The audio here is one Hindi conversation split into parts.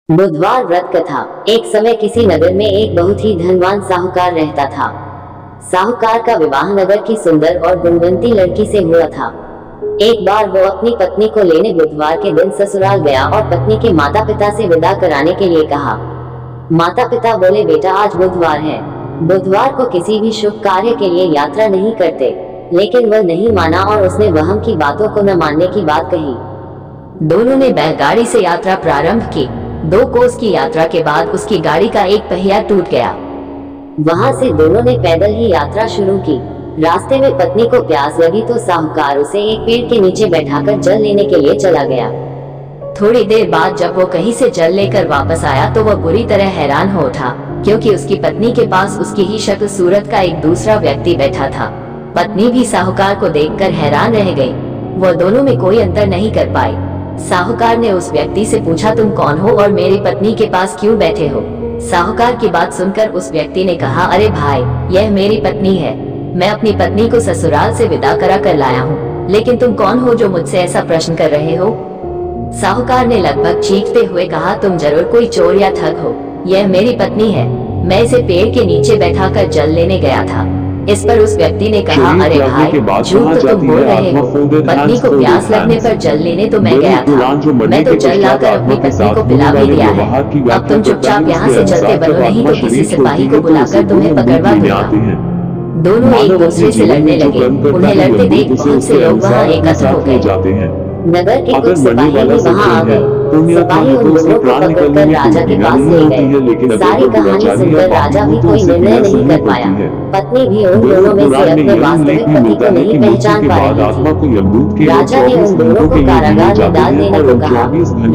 बुधवार व्रत कथा। एक समय किसी नगर में एक बहुत ही धनवान साहूकार रहता था। साहूकार का विवाह नगर की सुंदर और गुणवंती लड़की से हुआ था। एक बार वो अपनी पत्नी को लेने बुधवार के दिन ससुराल गया और पत्नी के माता पिता से विदा कराने के लिए कहा। माता पिता बोले, बेटा आज बुधवार है, बुधवार को किसी भी शुभ कार्य के लिए यात्रा नहीं करते। लेकिन वह नहीं माना और उसने वहम की बातों को न मानने की बात कही। दोनों ने बैलगाड़ी से यात्रा प्रारंभ की। 2 कोस की यात्रा के बाद उसकी गाड़ी का एक पहिया टूट गया। वहां से दोनों ने पैदल ही यात्रा शुरू की। रास्ते में पत्नी को प्यास लगी तो साहूकार उसे एक पेड़ के नीचे बैठाकर जल लेने के लिए चला गया। थोड़ी देर बाद जब वो कहीं से जल लेकर वापस आया तो वह बुरी तरह हैरान हो उठा, क्योंकि उसकी पत्नी के पास उसकी ही शक्ल सूरत का एक दूसरा व्यक्ति बैठा था। पत्नी भी साहूकार को देखकर हैरान रह गई। वह दोनों में कोई अंतर नहीं कर पाई। साहूकार ने उस व्यक्ति से पूछा, तुम कौन हो और मेरी पत्नी के पास क्यों बैठे हो? साहूकार की बात सुनकर उस व्यक्ति ने कहा, अरे भाई, यह मेरी पत्नी है। मैं अपनी पत्नी को ससुराल से विदा करा कर लाया हूँ, लेकिन तुम कौन हो जो मुझसे ऐसा प्रश्न कर रहे हो? साहूकार ने लगभग चीखते हुए कहा, तुम जरूर कोई चोर या ठग हो। यह मेरी पत्नी है, मैं इसे पेड़ के नीचे बैठाकर जल लेने गया था। इस पर उस व्यक्ति ने कहा, अरे भाई, झूठ तो तुम बोल रहे हो। पत्नी को प्यास लगने पर जल लेने तो मैं गया था। मैं तो जल लाकर अपनी पत्नी को पिला भी दिया है। अब तुम चुपचाप यहाँ से चलते बनो, नहीं तो किसी सिपाही को बुलाकर तुम्हें पकड़वा दूंगा। दोनों एक दूसरे से लड़ने लगे। उन्हें लड़ते देख बहुत से लोग वहाँ एकत्र हो गए। नगर के कुछ सिपाही भी वहाँ आ गए। सिपाही उन दोनों को पकड़कर राजा के पास ले गए। सारी कहानी सुनकर राजा भी कोई निर्णय नहीं कर पाया। पत्नी भी उन दोनों में से अपने वास्तविक पति को नहीं पहचान पा रही थी। राजा ने उन दोनों को कारागार में डाल देने को कहा।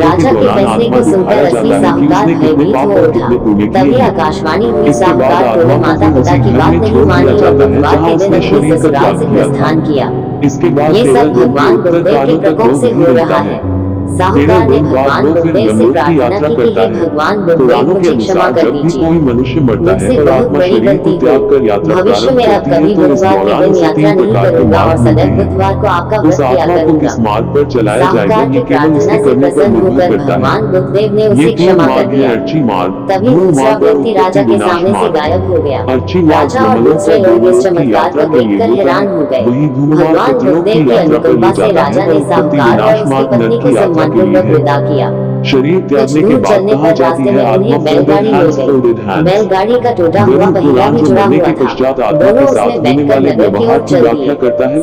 राजा के फैसले को सुनकर असली साहूकार भयभीत हो उठा। तभी आकाशवाणी हुई। साहूकार को माता पिता की बात नहीं मानी और बुधवार के दिन अपने ससुराल से प्रस्थान किया। ये सब भगवान गुरुदेव के प्रकोप से हो रहा है। साहूकार ने भगवान गुरुदेव से प्रार्थना की कि हे भगवान गुरुदेव मुझे क्षमा कर दीजिए, मुझसे बहुत बड़ी गलती हुई। भविष्य में अब कभी बुधवार के दिन यात्रा नहीं करूंगा और सदैव बुधवार को आपका व्रत किया करूंगा। साहूकार की प्रार्थना से प्रसन्न होकर भगवान गुरुदेव ने उसे क्षमा कर दिया। तभी दूसरा व्यक्ति राजा के सामने से गायब हो गया। राजा और दूसरे लोग इस चमत्कार को देखकर हैरान हो गए। भगवान गुरुदेव की अनुकंपा से राजा ने साहूकार और उसकी पत्नी को सम्मानपूर्वक विदा किया। शरीर त्यागने के बाद कहा जाती है आत्मा बैलगाड़ी ले गई। बैलगाड़ी का टूटा हुआ पहिया भी जुड़ा हुआ था। दोनों उसमें बैठकर नगर की ओर चल दिए।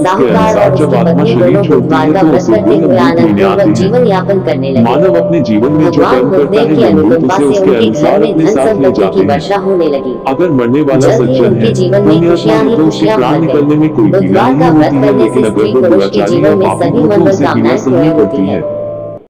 साहूकार और उसकी पत्नी दोनों बुधवार का व्रत करते हुए आनंदपूर्वक जीवन यापन करने लगे। मानव अपने जीवन में जो कर्म करता है अनुकंपा से उनके घर में धन संपत्ति की वर्षा होने लगी। अगर मरने वाला सज्जन है, जीवन में खुशियां ही खुशियां भर गई। बुधवार का व्रत करने से स्त्री पुरुष के जीवन में सभी मंगल कामनाएं पूरी होती है।